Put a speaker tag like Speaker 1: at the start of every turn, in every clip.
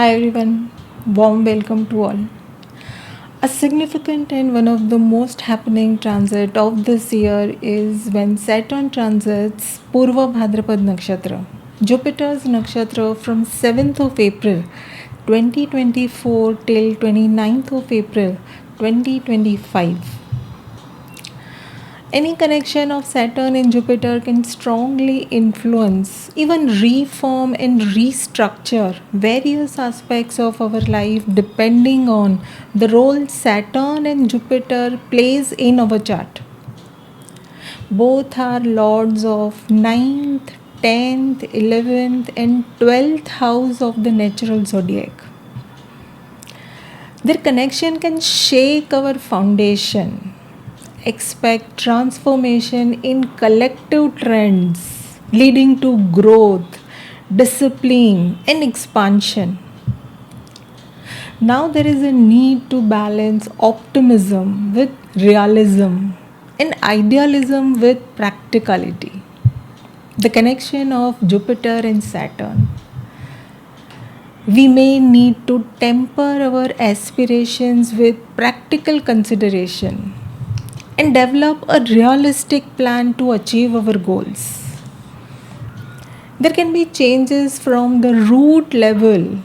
Speaker 1: Hi everyone, warm welcome to all. A significant and one of the most happening transit of this year is when Saturn transits Purva Bhadrapad Nakshatra, Jupiter's Nakshatra from 7th of April 2024 till 29th of April 2025. Any connection of Saturn and Jupiter can strongly influence, even reform and restructure various aspects of our life depending on the role Saturn and Jupiter plays in our chart. Both are lords of 9th, 10th, 11th and 12th house of the natural zodiac. Their connection can shake our foundation. Expect transformation in collective trends leading to growth, discipline, and expansion. Now there is a need to balance optimism with realism and idealism with practicality. The connection of Jupiter and Saturn. We may need to temper our aspirations with practical consideration and develop a realistic plan to achieve our goals. There can be changes from the root level,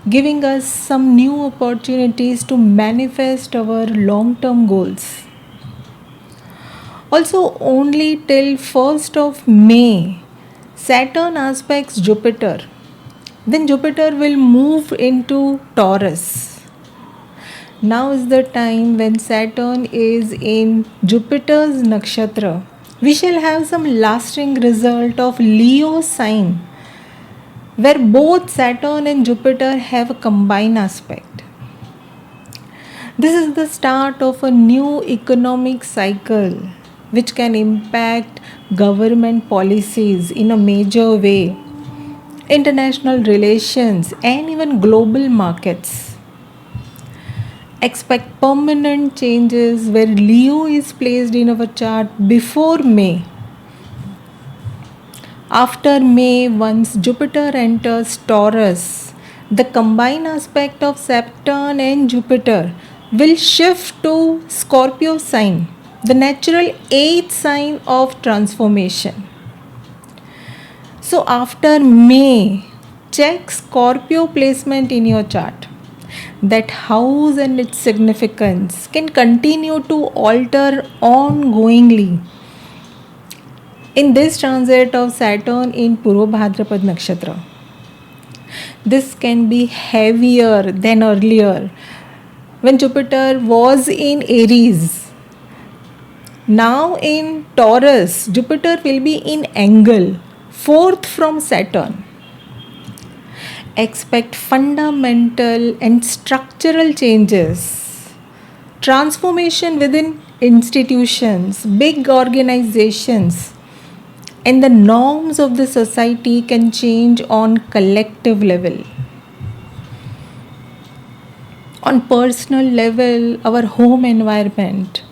Speaker 1: giving us some new opportunities to manifest our long-term goals. Also, only till 1st of May, Saturn aspects Jupiter. Then Jupiter will move into Taurus. Now is the time when Saturn is in Jupiter's Nakshatra. We shall have some lasting result of Leo sign where both Saturn and Jupiter have a combined aspect. This is the start of a new economic cycle which can impact government policies in a major way, international relations and even global markets. Expect permanent changes where Leo is placed in our chart before May. After May, once Jupiter enters Taurus, the combined aspect of Saturn and Jupiter will shift to Scorpio sign, the natural 8th sign of transformation. So after May, check Scorpio placement in your chart. That house and its significance can continue to alter ongoingly. In this transit of Saturn in Purva Bhadrapad Nakshatra, this can be heavier than earlier when Jupiter was in Aries. Now in Taurus, Jupiter will be in angle, 4th from Saturn. Expect fundamental and structural changes, transformation within institutions, big organizations, and the norms of the society can change on collective level. On personal level, our home environment,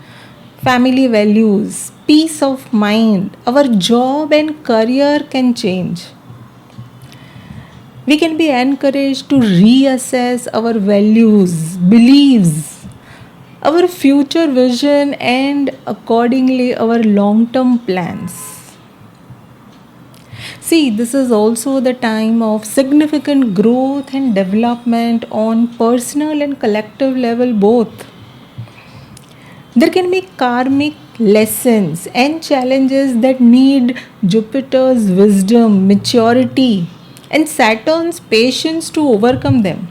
Speaker 1: family values, peace of mind, our job and career can change. We can be encouraged to reassess our values, beliefs, our future vision, and accordingly our long-term plans. See, this is also the time of significant growth and development on personal and collective level both. There can be karmic lessons and challenges that need Jupiter's wisdom, maturity, and Saturn's patience to overcome them.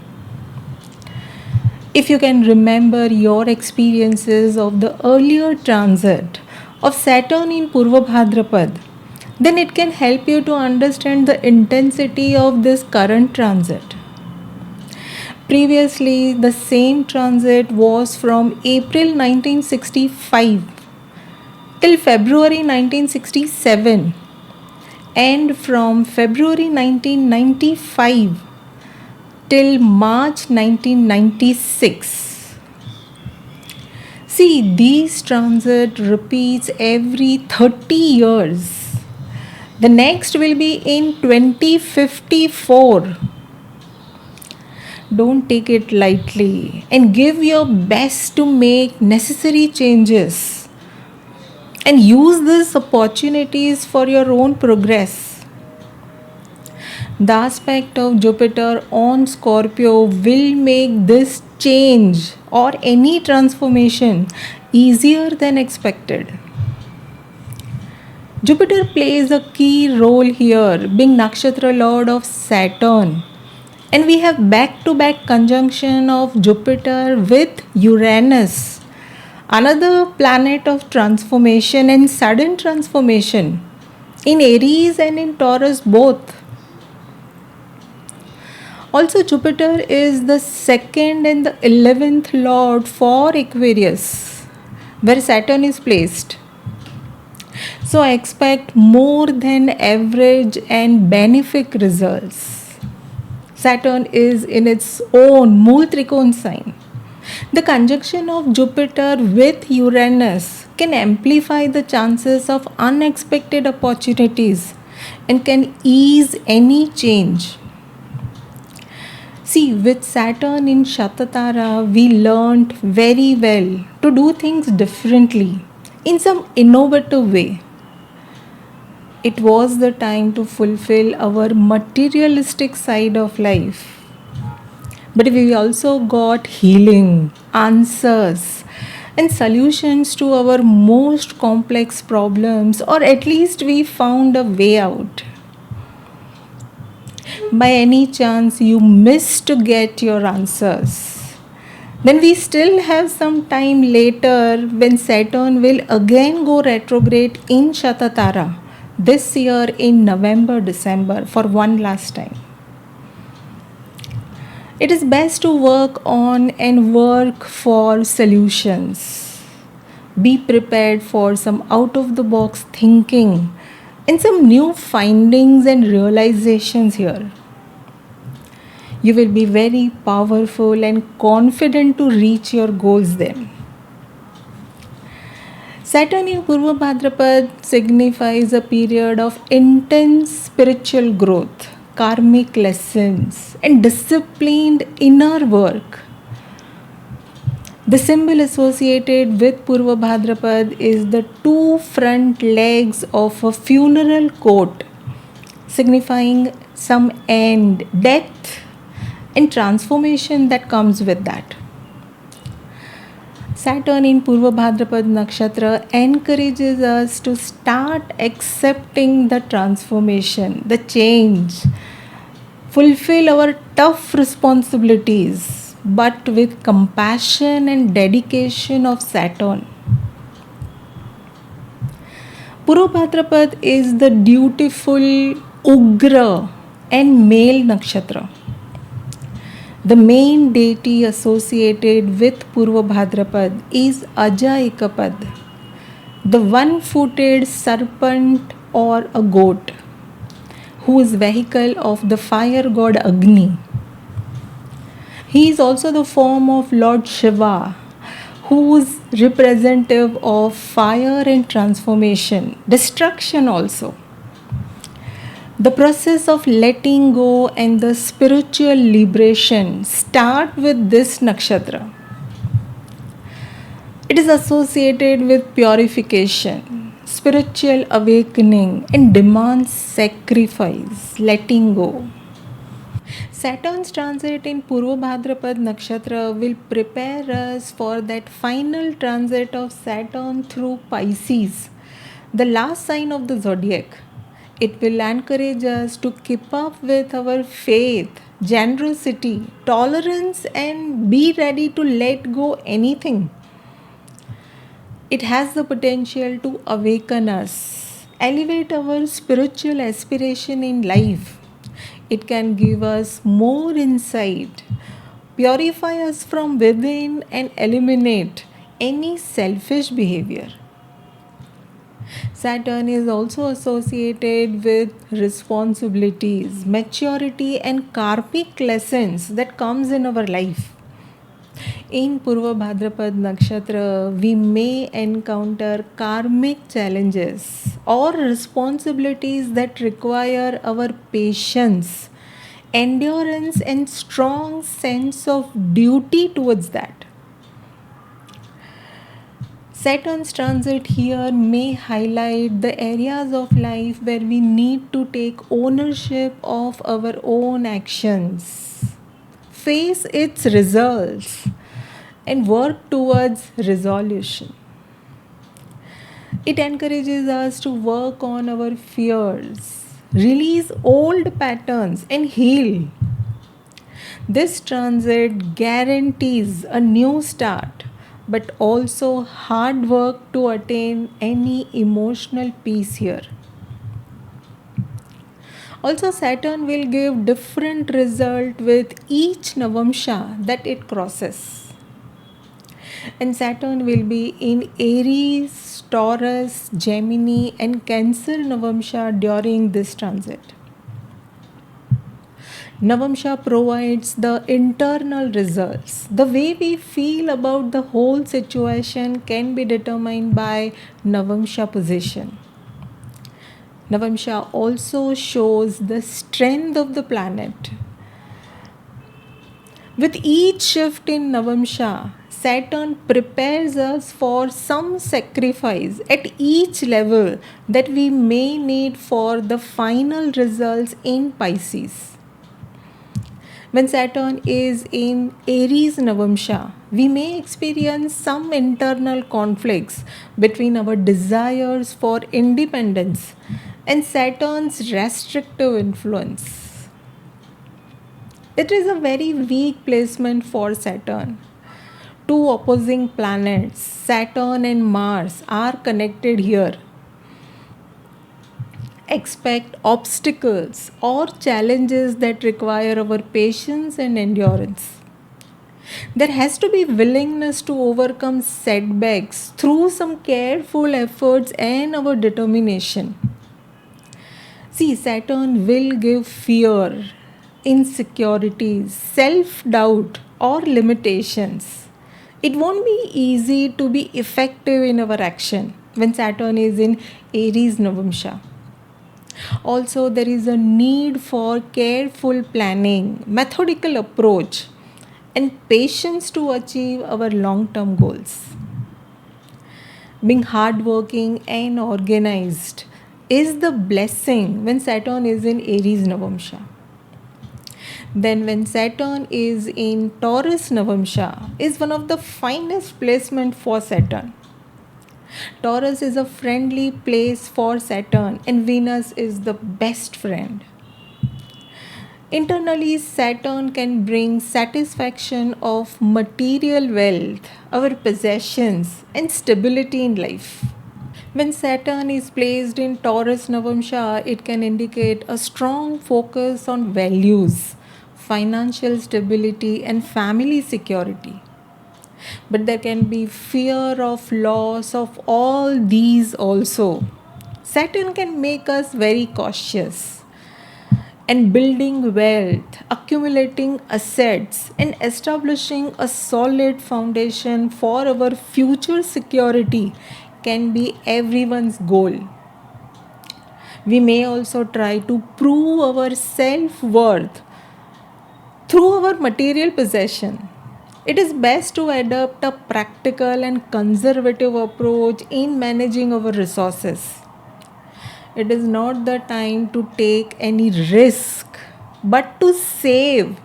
Speaker 1: If you can remember your experiences of the earlier transit of Saturn in Purva Bhadrapad, then it can help you to understand the intensity of this current transit. Previously, the same transit was from April 1965 till February 1967. And from February 1995 till March 1996. See, these transit repeats every 30 years. The next will be in 2054. Don't take it lightly and give your best to make necessary changes and use these opportunities for your own progress. The aspect of Jupiter on Scorpio will make this change or any transformation easier than expected. Jupiter plays a key role here, being Nakshatra lord of Saturn. And we have back to back conjunction of Jupiter with Uranus, another planet of transformation and sudden transformation in Aries and in Taurus both. Also, Jupiter is the second and the 11th lord for Aquarius, where Saturn is placed. So, I expect more than average and benefic results. Saturn is in its own Mool Trikon sign. The conjunction of Jupiter with Uranus can amplify the chances of unexpected opportunities and can ease any change. See, with Saturn in Shatatara, we learned very well to do things differently in some innovative way. It was the time to fulfill our materialistic side of life. But we also got healing, answers, and solutions to our most complex problems, or at least we found a way out. By any chance you missed to get your answers, then we still have some time later when Saturn will again go retrograde in Shatatara this year in November December for one last time. It is best to work on and work for solutions. Be prepared for some out of the box thinking and some new findings and realizations here. You will be very powerful and confident to reach your goals then. Saturn in Purva Bhadrapad signifies a period of intense spiritual growth, karmic lessons, and disciplined inner work. The symbol associated with Purva Bhadrapad is the two front legs of a funeral coat, signifying some end, death, and transformation that comes with that. Saturn in Purva Bhadrapad Nakshatra encourages us to start accepting the transformation, the change, fulfill our tough responsibilities, but with compassion and dedication of Saturn. Purva Bhadrapad is the dutiful Ugra and male nakshatra. The main deity associated with Purva Bhadrapad is Ajaikapad, the one-footed serpent or a goat, who is vehicle of the fire god Agni. He is also the form of Lord Shiva, who is representative of fire and transformation, destruction also. The process of letting go and the spiritual liberation start with this nakshatra. It is associated with purification, spiritual awakening, and demands sacrifice, letting go. Saturn's transit in Purva Bhadrapad Nakshatra will prepare us for that final transit of Saturn through Pisces, the last sign of the zodiac. It will encourage us to keep up with our faith, generosity, tolerance, and be ready to let go anything. It has the potential to awaken us, elevate our spiritual aspiration in life. It can give us more insight, purify us from within, and eliminate any selfish behavior. Saturn is also associated with responsibilities, maturity, and karmic lessons that comes in our life. In Purva Bhadrapad Nakshatra, we may encounter karmic challenges or responsibilities that require our patience endurance and strong sense of duty towards that. Saturn's transit here may highlight the areas of life where we need to take ownership of our own actions, face its results, and work towards resolution. It encourages us to work on our fears, release old patterns, and heal. This transit guarantees a new start, but also hard work to attain any emotional peace here. Also, Saturn will give different result with each Navamsa that it crosses. And Saturn will be in Aries, Taurus, Gemini, and Cancer Navamsa during this transit. Navamsa provides the internal results. The way we feel about the whole situation can be determined by Navamsa position. Navamsa also shows the strength of the planet. With each shift in Navamsa, Saturn prepares us for some sacrifice at each level that we may need for the final results in Pisces. When Saturn is in Aries Navamsa, we may experience some internal conflicts between our desires for independence and Saturn's restrictive influence. It is a very weak placement for Saturn. Two opposing planets, Saturn and Mars, are connected here. Expect obstacles or challenges that require our patience and endurance. There has to be willingness to overcome setbacks through some careful efforts and our determination. See, Saturn will give fear, insecurities, self doubt, or limitations. It won't be easy to be effective in our action when Saturn is in Aries Navamsa. Also, there is a need for careful planning, methodical approach, and patience to achieve our long term goals. Being hardworking and organized is the blessing when Saturn is in Aries Navamsa. Then, when Saturn is in Taurus Navamsa, is one of the finest placement for Saturn. Taurus is a friendly place for Saturn, and Venus is the best friend. Internally, Saturn can bring satisfaction of material wealth, our possessions, and stability in life. When Saturn is placed in Taurus Navamsa, it can indicate a strong focus on values, financial stability, and family security. But there can be fear of loss of all these also. Saturn can make us very cautious, and building wealth, accumulating assets, and establishing a solid foundation for our future security can be everyone's goal. We may also try to prove our self worth through our material possession. It is best to adopt a practical and conservative approach in managing our resources. It is not the time to take any risk, but to save,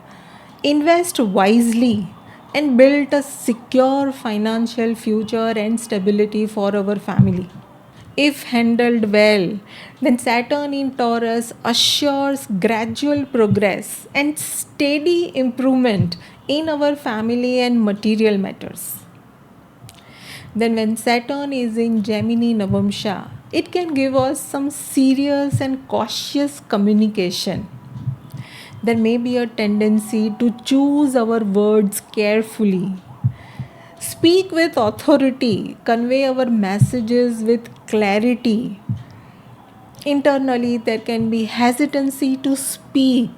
Speaker 1: invest wisely, and build a secure financial future and stability for our family. If handled well, then Saturn in Taurus assures gradual progress and steady improvement in our family and material matters. Then, when Saturn is in Gemini Navamsa, it can give us some serious and cautious communication. There may be a tendency to choose our words carefully, speak with authority, convey our messages with clarity. Internally, there can be hesitancy to speak,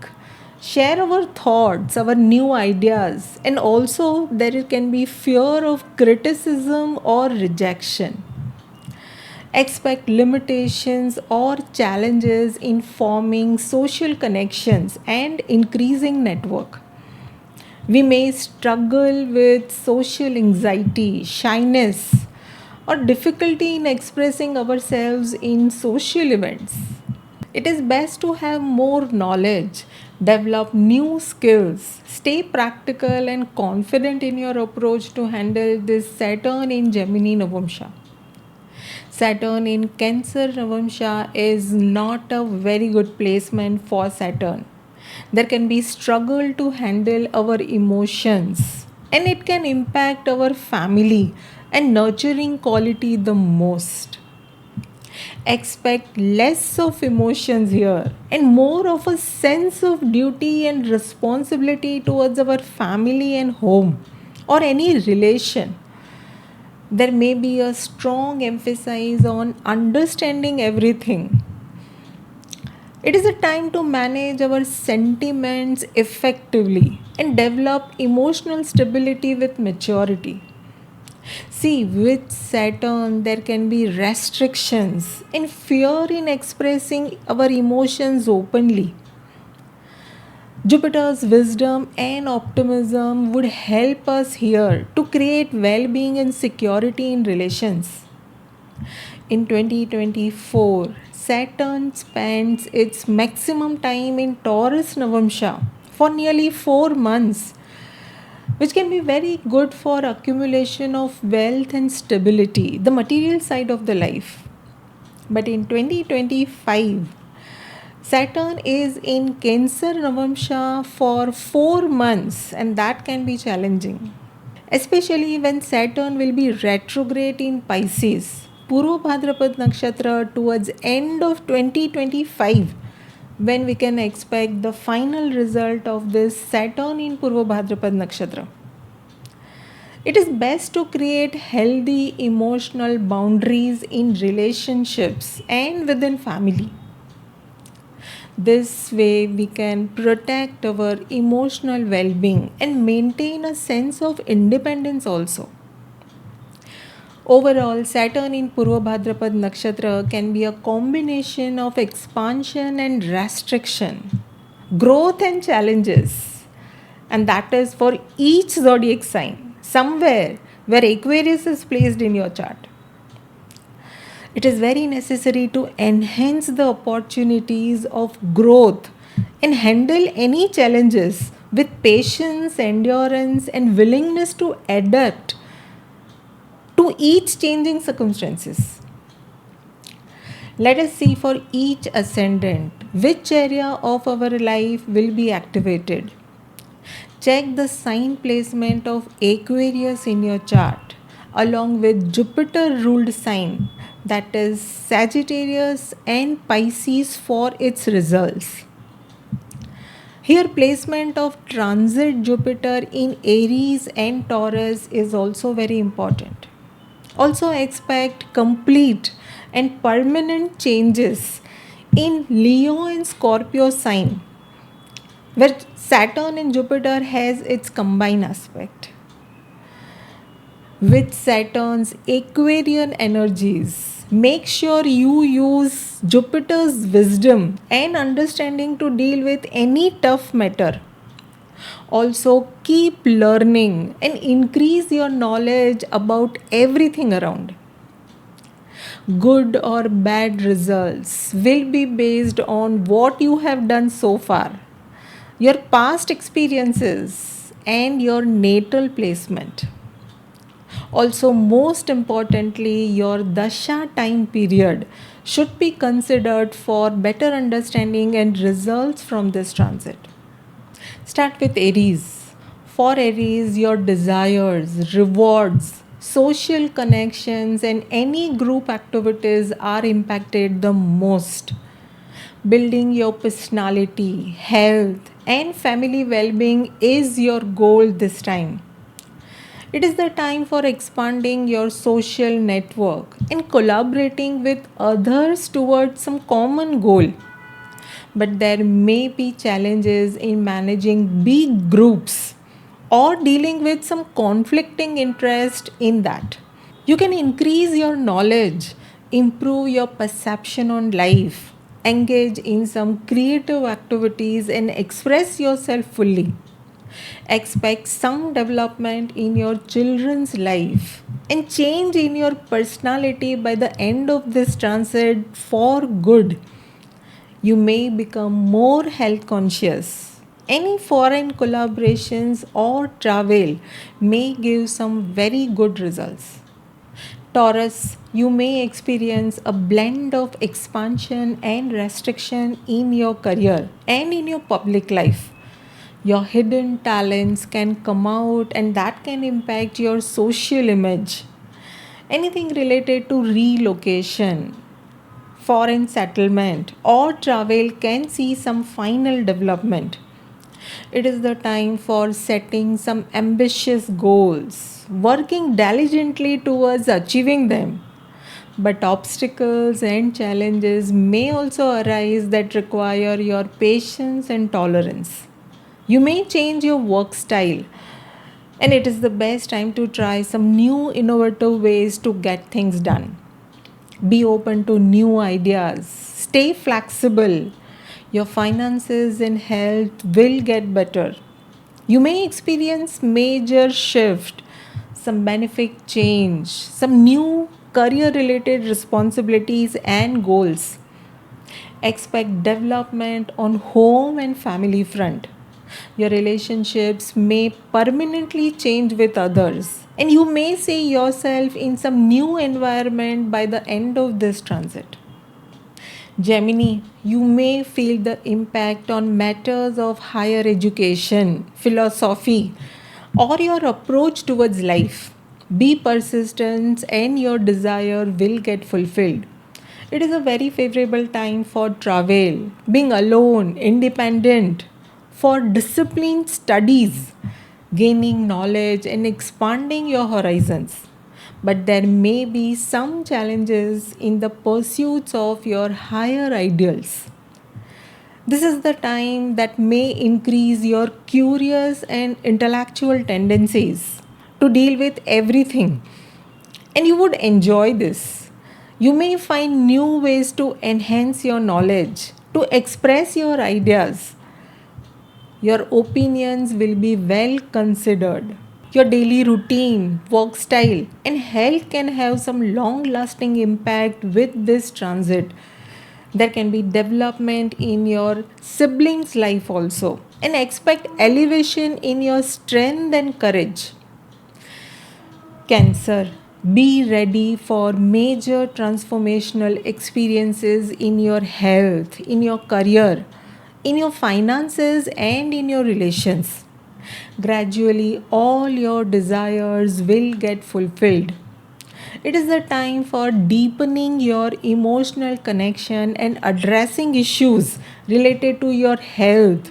Speaker 1: share our thoughts, our new ideas, and also there can be fear of criticism or rejection. Expect limitations or challenges in forming social connections and increasing network. We may struggle with social anxiety, shyness, or difficulty in expressing ourselves in social events. It is best to have more knowledge, develop new skills, stay practical and confident in your approach to handle this Saturn in Gemini Navamsa. Saturn in Cancer Navamsa is not a very good placement for Saturn. There can be struggle to handle our emotions and it can impact our family and nurturing quality the most. Expect less of emotions here and more of a sense of duty and responsibility towards our family and home or any relation. There may be a strong emphasis on understanding everything. It is a time to manage our sentiments effectively and develop emotional stability with maturity. See, with Saturn, there can be restrictions and fear in expressing our emotions openly. Jupiter's wisdom and optimism would help us here to create well being and security in relations. In 2024, Saturn spends its maximum time in Taurus Navamsa for nearly 4 months, which can be very good for accumulation of wealth and stability, the material side of the life. But in 2025, Saturn is in Cancer Navamsa for 4 months, and that can be challenging, especially when Saturn will be retrograde in Pisces, Purva Bhadrapad Nakshatra towards end of 2025, when we can expect the final result of this Saturn in Purva Bhadrapad Nakshatra. It is best to create healthy emotional boundaries in relationships and within family. This way, we can protect our emotional well being and maintain a sense of independence also. Overall, Saturn in Purva Bhadrapad Nakshatra can be a combination of expansion and restriction, growth and challenges, and that is for each zodiac sign, somewhere where Aquarius is placed in your chart. It is very necessary to enhance the opportunities of growth and handle any challenges with patience, endurance, and willingness to adapt to each changing circumstances. Let us see for each ascendant which area of our life will be activated. Check the sign placement of Aquarius in your chart along with Jupiter ruled sign, that is Sagittarius and Pisces, for its results. Here, placement of transit Jupiter in Aries and Taurus is also very important. Also, expect complete and permanent changes in Leo and Scorpio sign, where Saturn and Jupiter has its combined aspect. With Saturn's Aquarian energies, make sure you use Jupiter's wisdom and understanding to deal with any tough matter. Also, keep learning and increase your knowledge about everything around. Good or bad results will be based on what you have done so far, your past experiences, and your natal placement. Also, most importantly, your dasha time period should be considered for better understanding and results from this transit. Start with Aries. For Aries, your desires, rewards, social connections, and any group activities are impacted the most. Building your personality, health, and family well being is your goal this time. It is the time for expanding your social network and collaborating with others towards some common goal. But there may be challenges in managing big groups or dealing with some conflicting interest in that. You can increase your knowledge Improve your perception on life. Engage in some creative activities and express yourself fully. Expect some development in your children's life and change in your personality by the end of this transit for good. You may become more health conscious. Any foreign collaborations or travel may give some very good results. Taurus, you may experience a blend of expansion and restriction in your career and in your public life. Your hidden talents can come out and that can impact your social image. Anything related to relocation, foreign settlement, or travel can see some final development. It is the time for setting some ambitious goals, working diligently towards achieving them. But obstacles and challenges may also arise that require your patience and tolerance. You may change your work style, and it is the best time to try some new innovative ways to get things done. Be open to new ideas. Stay flexible. Your finances and health will get better. You may experience major shift, some benefit change, some new career related responsibilities and goals. Expect development on home and family front. Your relationships may permanently change with others, and you may see yourself in some new environment by the end of this transit. Gemini, you may feel the impact on matters of higher education, philosophy, or your approach towards life. Be persistent and your desire will get fulfilled. It is a very favorable time for travel, being alone, independent, for disciplined studies, gaining knowledge, and expanding your horizons. But there may be some challenges in the pursuits of your higher ideals. This is the time that may increase your curious and intellectual tendencies to deal with everything, and you would enjoy this. You may find new ways to enhance your knowledge, to express your ideas. Your opinions will be well considered. Your daily routine, work style, and health can have some long lasting impact with this transit. There can be development in your siblings' life also, and expect elevation in your strength and courage. Cancer, be ready for major transformational experiences in your health, in your career, in your finances, and in your relations. Gradually, all your desires will get fulfilled. It is the time for deepening your emotional connection and addressing issues related to your health,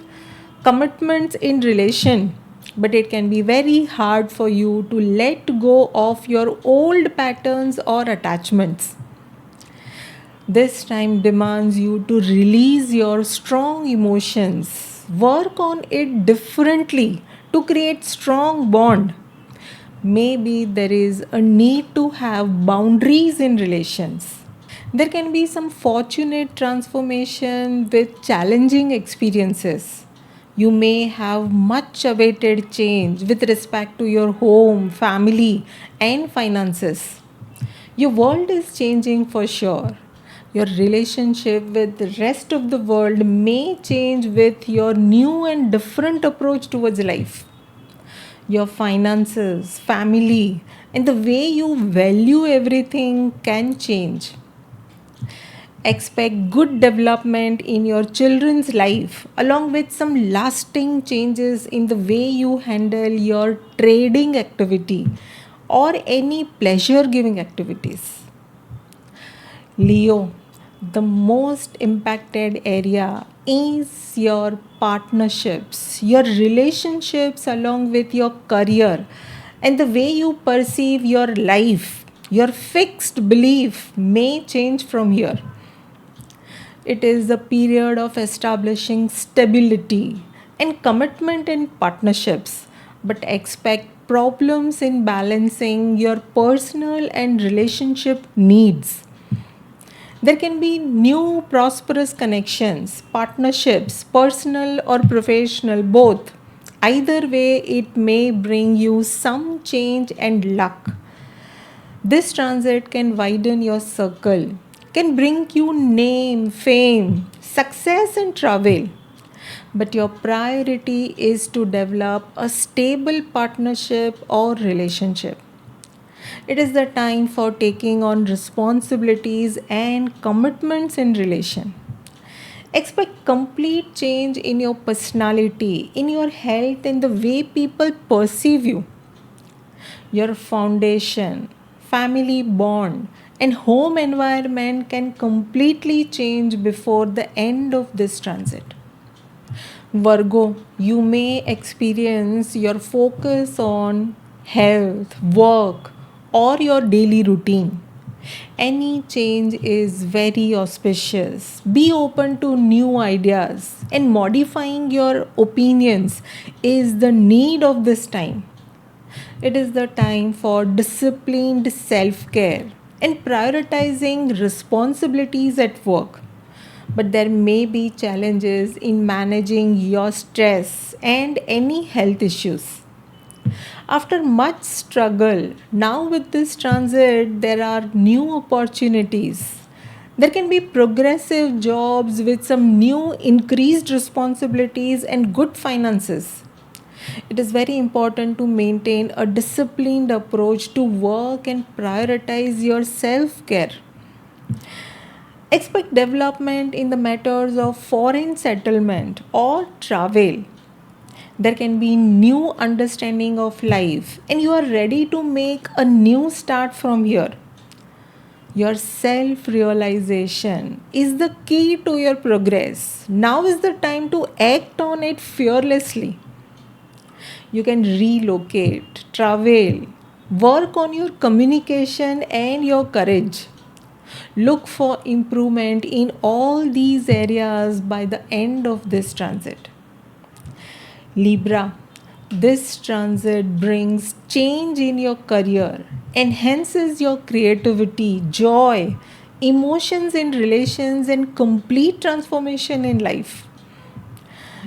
Speaker 1: commitments in relation. But it can be very hard for you to let go of your old patterns or attachments. This time demands you to release your strong emotions, work on it differently to create strong bond. Maybe there is a need to have boundaries in relations. There can be some fortunate transformation with challenging experiences. You may have much awaited change with respect to your home, family, and finances. Your world is changing for sure. Your relationship with the rest of the world may change with your new and different approach towards life. Your finances, family, and the way you value everything can change. Expect good development in your children's life, along with some lasting changes in the way you handle your trading activity or any pleasure giving activities. Leo, the most impacted area is your partnerships, your relationships, along with your career, and the way you perceive your life. Your fixed belief may change from here. It is the period of establishing stability and commitment in partnerships, but expect problems in balancing your personal and relationship needs. There can be new prosperous connections, partnerships, personal or professional, both. Either way, it may bring you some change and luck. This transit can widen your circle, can bring you name, fame, success, and travel. But your priority is to develop a stable partnership or relationship. It is the time for taking on responsibilities and commitments in relation. Expect complete change in your personality, in your health, in the way people perceive you. Your foundation, family bond, and home environment can completely change before the end of this transit. Virgo, you may experience your focus on health, work, or your daily routine. Any change is very auspicious. Be open to new ideas, and modifying your opinions is the need of this time. It is the time for disciplined self care and prioritizing responsibilities at work. But there may be challenges in managing your stress and any health issues. After much struggle, now with this transit, there are new opportunities. There can be progressive jobs with some new increased responsibilities and good finances. It is very important to maintain a disciplined approach to work and prioritize your self care. Expect development in the matters of foreign settlement or travel. There can be new understanding of life and you are ready to make a new start from here. Your self realization is the key to your progress. Now is the time to act on it fearlessly. You can relocate, travel, work on your communication and your courage. Look for improvement in all these areas by the end of this transit. Libra, this transit brings change in your career, enhances your creativity, joy, emotions in relations, and complete transformation in life.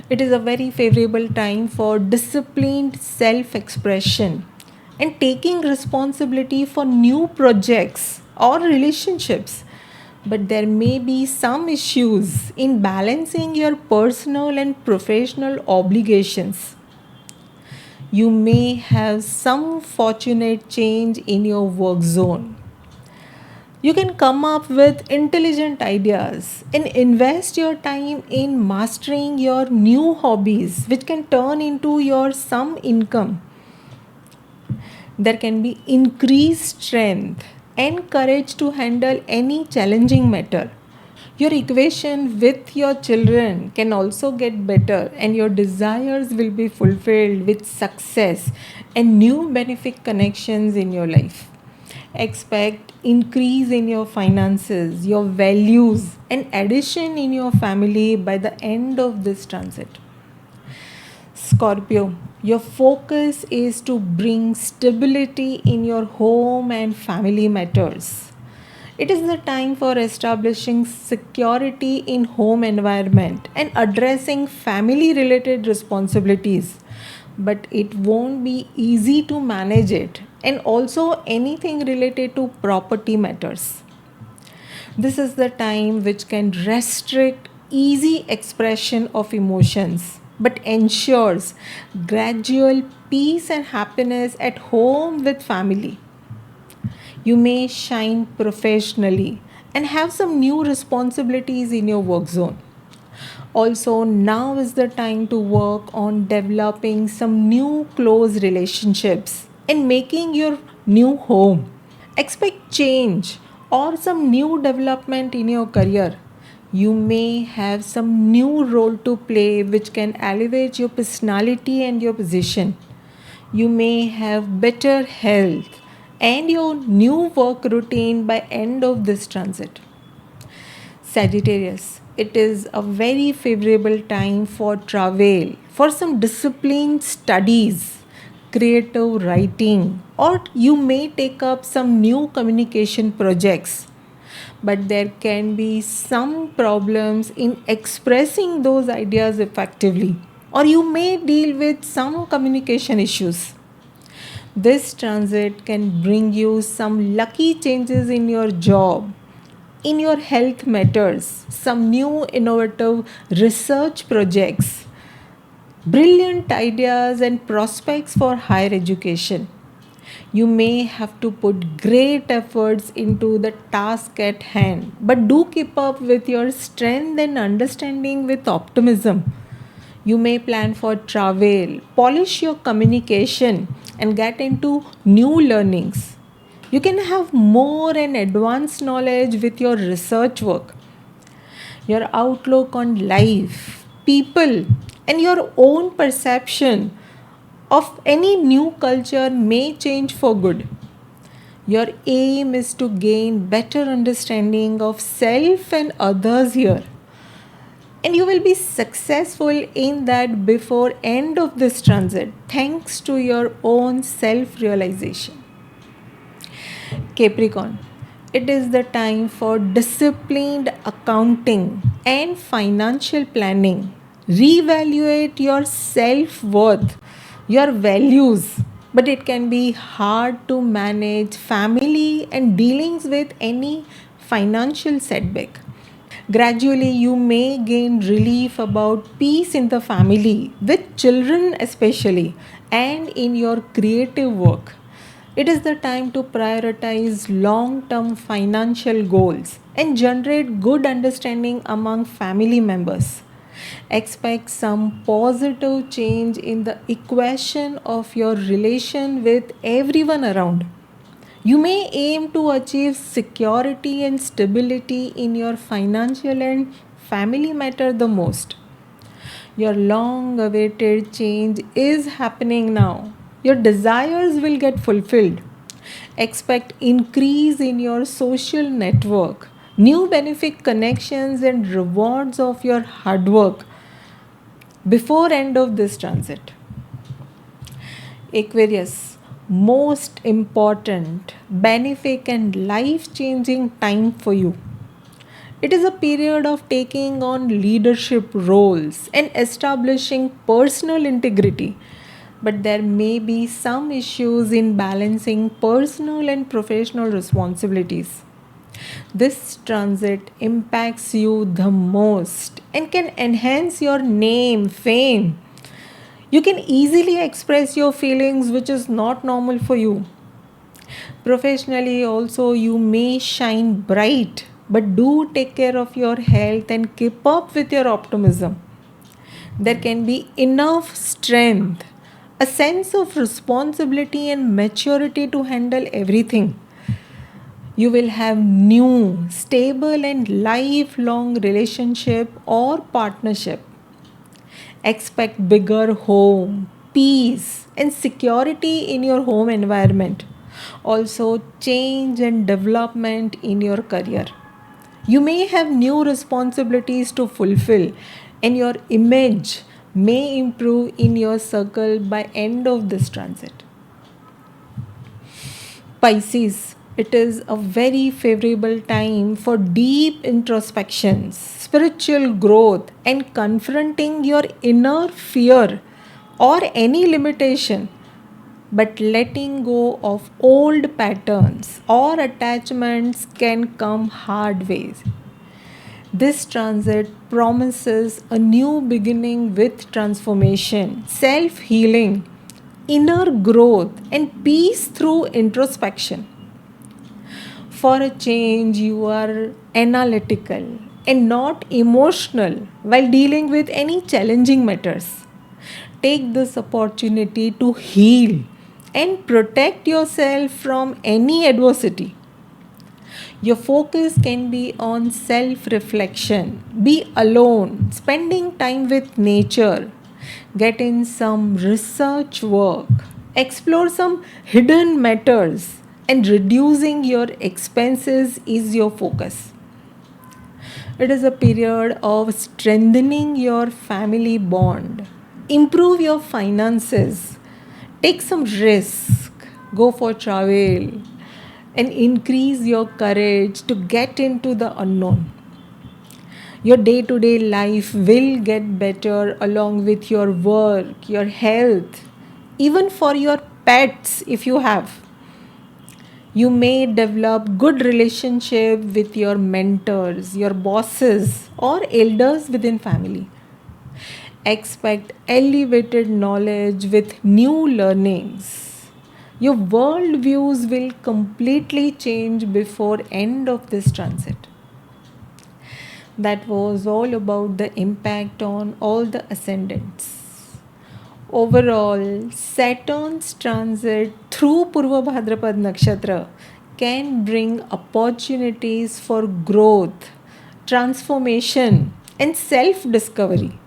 Speaker 1: It is a very favorable time for disciplined self expression and taking responsibility for new projects or relationships. But there may be some issues in balancing your personal and professional obligations. You may have some fortunate change in your work zone. You can come up with intelligent ideas and invest your time in mastering your new hobbies, which can turn into your some income. There can be increased strength and courage to handle any challenging matter. Your equation with your children can also get better, and your desires will be fulfilled with success and new benefit connections in your life. Expect increase in your finances, your values, and addition in your family by the end of this transit. Scorpio, your focus is to bring stability in your home and family matters. It is the time for establishing security in home environment and addressing family related responsibilities. But it won't be easy to manage it, and also anything related to property matters. This is the time which can restrict easy expression of emotions but ensures gradual peace and happiness at home with family. You may shine professionally and have some new responsibilities in your work zone. Also, now is the time to work on developing some new close relationships and making your new home. Expect change or some new development in your career. You may have some new role to play which can elevate your personality and your position. You may have better health and your new work routine by end of this transit. Sagittarius, it is a very favorable time for travel, for some disciplined studies, creative writing, or you may take up some new communication projects. but there can be some problems in expressing those ideas effectively, or you may deal with some communication issues. This transit can bring you some lucky changes in your job, in your health matters, some new innovative research projects, brilliant ideas, and prospects for higher education. You may have to put great efforts into the task at hand, but do keep up with your strength and understanding with optimism. You may plan for travel, polish your communication, and get into new learnings. You can have more and advanced knowledge with your research work. Your outlook on life, people, and your own perception of any new culture may change for good. Your aim is to gain better understanding of self and others here, and you will be successful in that before end of this transit thanks to your own self realization. Capricorn, it is the time for disciplined accounting and financial planning. Reevaluate your self worth, your values, but it can be hard to manage family and dealings with any financial setback. Gradually, you may gain relief about peace in the family, with children especially, and in your creative work. It is the time to prioritize long term financial goals and generate good understanding among family members. Expect some positive change in the equation of your relation with everyone around. You may aim to achieve security and stability in your financial and family matter the most. Your long awaited change is happening now. Your desires will get fulfilled. Expect increase in your social network, new benefit connections and rewards of your hard work before end of this transit. Aquarius, most important, benefic and life changing time for you. It is a period of taking on leadership roles and establishing personal integrity. But there may be some issues in balancing personal and professional responsibilities. This transit impacts you the most and can enhance your name, fame. You can easily express your feelings, which is not normal for you. Professionally, also, you may shine bright, but do take care of your health and keep up with your optimism. There can be enough strength, a sense of responsibility, and maturity to handle everything. You will have new, stable, and lifelong relationship or partnership. Expect bigger home, peace, and security in your home environment. Also, change and development in your career. You may have new responsibilities to fulfill, and your image may improve in your circle by end of this transit. Pisces, it is a very favorable time for deep introspections, spiritual growth, and confronting your inner fear or any limitation. But letting go of old patterns or attachments can come hard ways. This transit promises a new beginning with transformation, self healing, inner growth, and peace through introspection. For a change, you are analytical and not emotional while dealing with any challenging matters. Take this opportunity to heal and protect yourself from any adversity. Your focus can be on self reflection, be alone, spending time with nature, get in some research work, explore some hidden matters, and reducing your expenses is your focus. It is a period of strengthening your family bond, improve your finances, take some risk, go for travel, and increase your courage to get into the unknown. Your day to day life will get better along with your work, your health, even for your pets if you have. You may develop good relationship with your mentors, your bosses or elders within family. Expect elevated knowledge with new learnings. Your world views will completely change before end of this transit. That was all about the impact on all the ascendants. Overall, Saturn's transit through Purva Bhadrapad Nakshatra can bring opportunities for growth, transformation, and self discovery,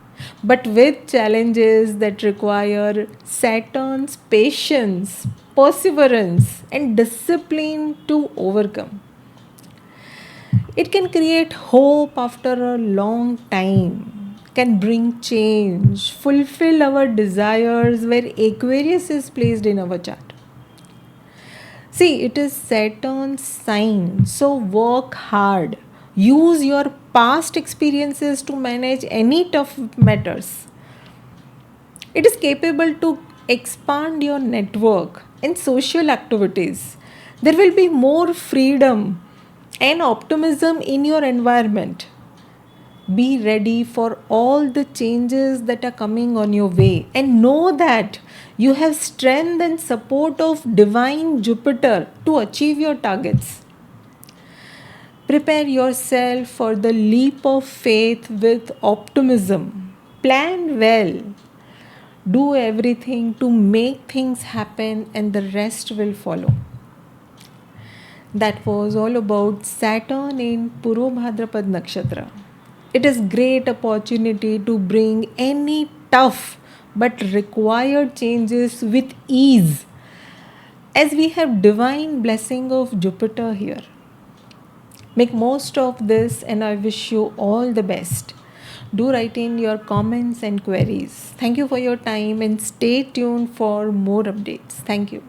Speaker 1: but with challenges that require Saturn's patience, perseverance, and discipline to overcome. It can create hope after a long time, can bring change, fulfill our desires where Aquarius is placed in our chart. See, it is Saturn's sign, so work hard. Use your past experiences to manage any tough matters. It is capable to expand your network and social activities. There will be more freedom and optimism in your environment. Be ready for all the changes that are coming on your way and know that you have strength and support of divine Jupiter to achieve your targets. Prepare yourself for the leap of faith with optimism. Plan well. Do everything to make things happen and the rest will follow. That was all about Saturn in Purva Bhadrapad Nakshatra. It is great opportunity to bring any tough but required changes with ease as we have divine blessing of Jupiter here. Make most of this and I wish you all the best. Do write in your comments and queries. Thank you for your time and stay tuned for more updates. Thank you.